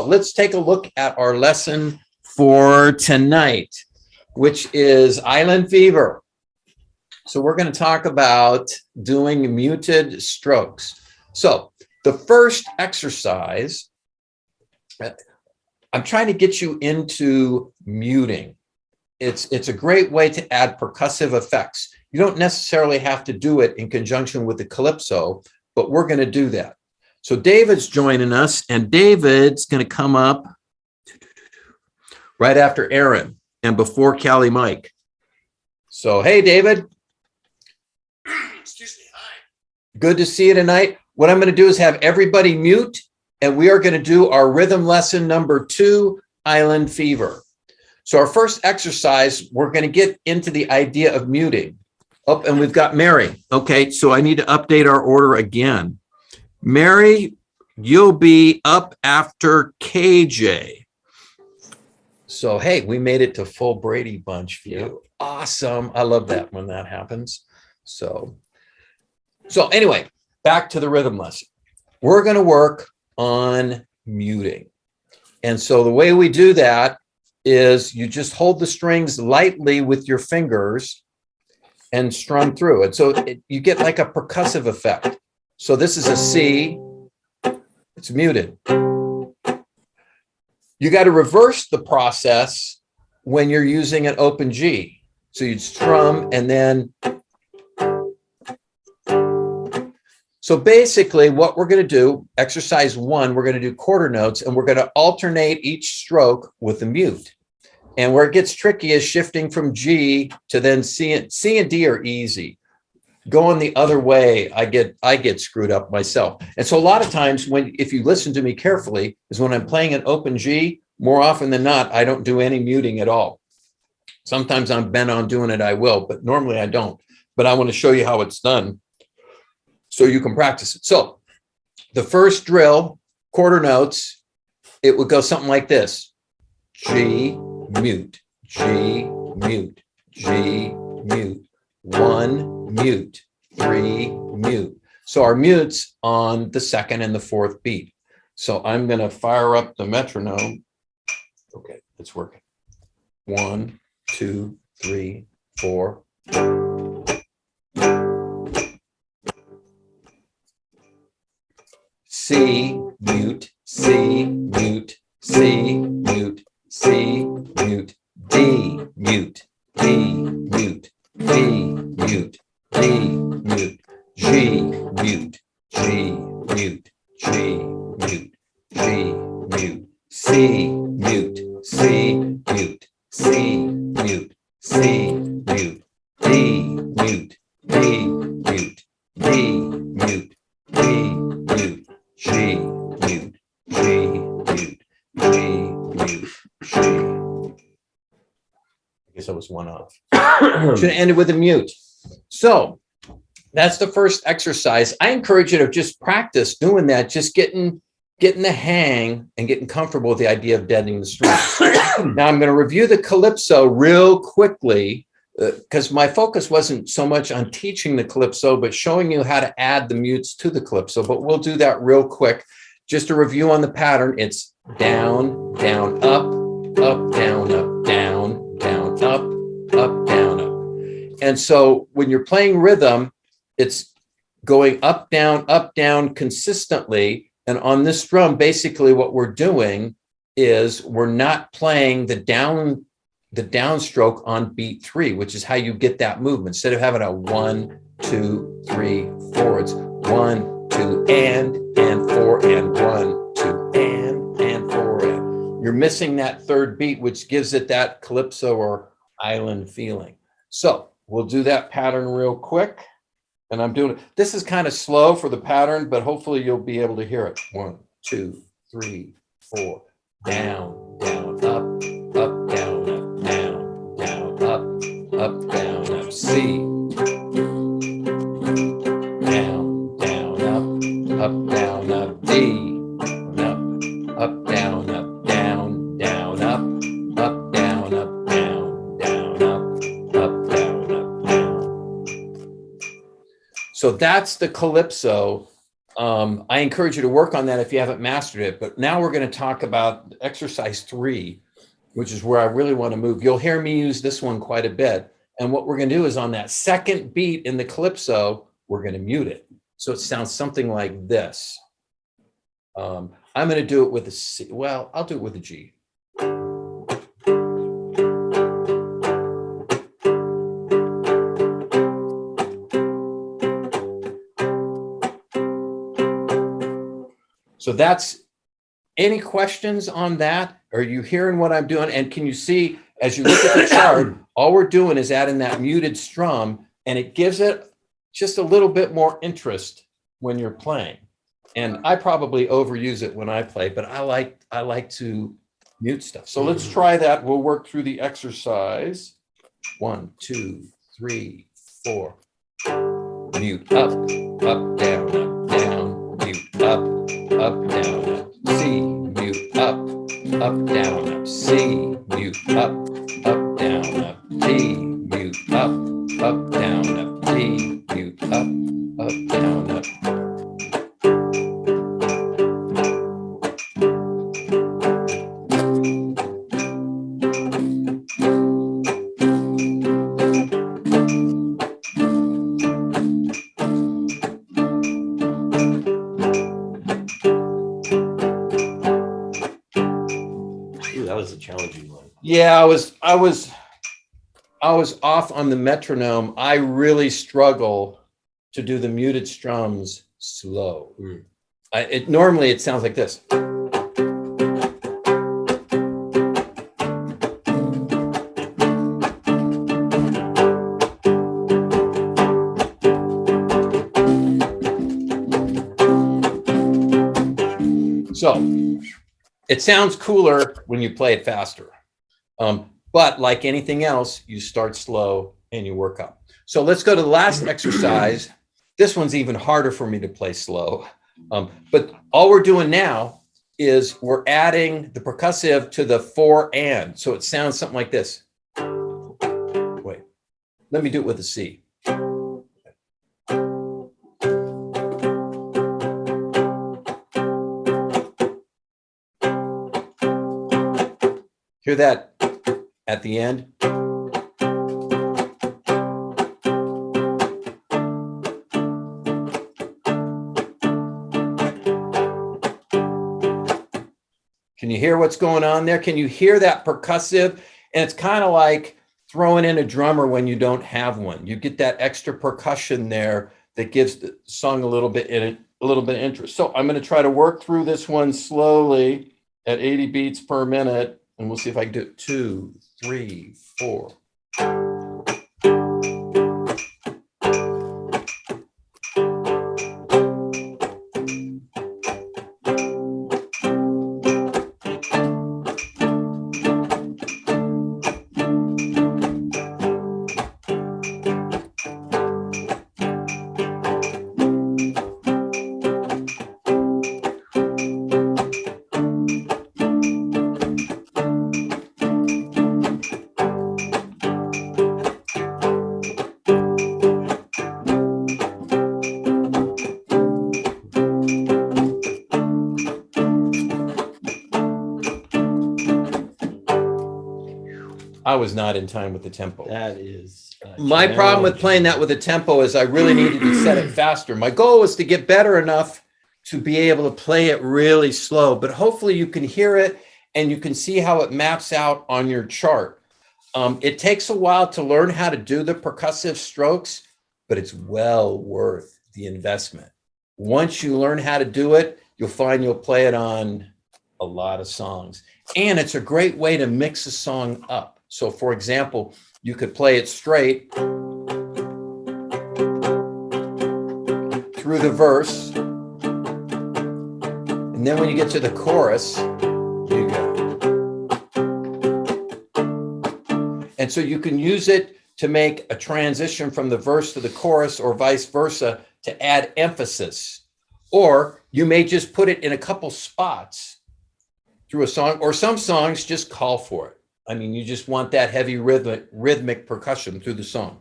let's take a look at our lesson for tonight, which is Island Fever. So we're going to talk about doing muted strokes. So the first exercise, I'm trying to get you into muting. It's a great way to add percussive effects. You don't necessarily have to do it in conjunction with the Calypso, but we're going to do that. So David's joining us, and David's going to come up right after Aaron and before Callie Mike. So, hey, David. Excuse me. Hi. Good to see you tonight. What I'm going to do is have everybody mute, and we are going to do our rhythm lesson number 2, Island Fever. So our first exercise, we're going to get into the idea of muting. Oh, and we've got Mary. Okay, so I need to update our order again. Mary, you'll be up after KJ. So, hey, we made it to full Brady Bunch view. Yep. Awesome. I love that when that happens. So anyway, back to the rhythm lesson. We're going to work on muting. And so the way we do that is you just hold the strings lightly with your fingers and strum through it. So you get like a percussive effect. So this is a C, it's muted. You got to reverse the process when you're using an open G. So you'd strum and then. So basically what we're going to do, exercise 1, we're going to do quarter notes, and we're going to alternate each stroke with a mute. And where it gets tricky is shifting from G to then C and D are easy. Going the other way, I get screwed up myself. And so a lot of times if you listen to me carefully, is when I'm playing an open G, more often than not, I don't do any muting at all. Sometimes I'm bent on doing it, I will, but normally I don't. But I want to show you how it's done so you can practice it. So the first drill, quarter notes, it would go something like this. G, mute, G, mute, G, mute, 1, mute, 3, mute. So our mutes on the second and the fourth beat. So I'm going to fire up the metronome. Okay, it's working. 1, 2, 3, 4. C, mute, C, mute, C, mute, C, mute, D, mute, D, mute, D, mute, D, mute, G, mute, G, mute, G, mute, G, mute, C, mute, C, mute, C, mute, C, mute, D, mute, D, mute, D, mute, D, mute, G, mute, G, mute, G, mute, G. I guess I was one off. Should have ended with a mute. So that's the first exercise. I encourage you to just practice doing that, just getting the hang and getting comfortable with the idea of deadening the strings. Now I'm going to review the Calypso real quickly because my focus wasn't so much on teaching the Calypso, but showing you how to add the mutes to the Calypso. But we'll do that real quick. Just a review on the pattern. It's down, down, up, up, down, up, down, down, up, up, down, up. And so when you're playing rhythm, it's going up, down consistently. And on this drum, basically what we're doing is we're not playing the downstroke on beat 3, which is how you get that movement. Instead of having a 1, 2, 3, 4, it's 1, 2, and 4, and 1, 2, and 4, and. You're missing that third beat, which gives it that Calypso or island feeling. So we'll do that pattern real quick. And I'm doing it. This is kind of slow for the pattern, but hopefully you'll be able to hear it. 1, 2, 3, 4. Down, down, up, up, down, up, down, down, up, down, up. C. Down, down, up, down, up. D. Up, down, up, down, down, up, down, up, down, down, up, down, up, down. So that's the Calypso I encourage you to work on that if you haven't mastered it. But now we're going to talk about exercise 3, which is where I really want to move. You'll hear me use this one quite a bit. And what we're going to do is on that second beat in the calypso, we're going to mute it. So it sounds something like this. I'm going to do it with a C. Well, I'll do it with a G. So that's, any questions on that? Are you hearing what I'm doing? And can you see, as you look at the chart, all we're doing is adding that muted strum, and it gives it just a little bit more interest when you're playing. And I probably overuse it when I play, but I like to mute stuff. So let's try that. We'll work through the exercise. 1, 2, 3, 4. Mute up, up, down, mute up, down, up, C, mute up, down, up, C, mute up, down, up, D, mute up, down, up, D, mute up, down, up. Yeah, I was off on the metronome. I really struggle to do the muted strums slow. Normally it sounds like this. So it sounds cooler when you play it faster. But like anything else, you start slow and you work up. So let's go to the last exercise. This one's even harder for me to play slow. But all we're doing now is we're adding the percussive to the 4 and. So it sounds something like this. Wait, let me do it with a C. Hear that at the end? Can you hear what's going on there? Can you hear that percussive? And it's kind of like throwing in a drummer when you don't have one. You get that extra percussion there that gives the song a little bit of interest. So I'm going to try to work through this one slowly at 80 beats per minute. And we'll see if I can do it. 2, 3, 4. I was not in time with the tempo. That is my problem with playing that with a tempo is I really needed to set it faster. My goal was to get better enough to be able to play it really slow, but hopefully you can hear it and you can see how it maps out on your chart. It takes a while to learn how to do the percussive strokes, but it's well worth the investment. Once you learn how to do it, you'll find you'll play it on a lot of songs. And it's a great way to mix a song up. So for example, you could play it straight through the verse. And then when you get to the chorus, you go. And so you can use it to make a transition from the verse to the chorus or vice versa to add emphasis. Or you may just put it in a couple spots through a song, or some songs just call for it. I mean, you just want that heavy rhythmic percussion through the song.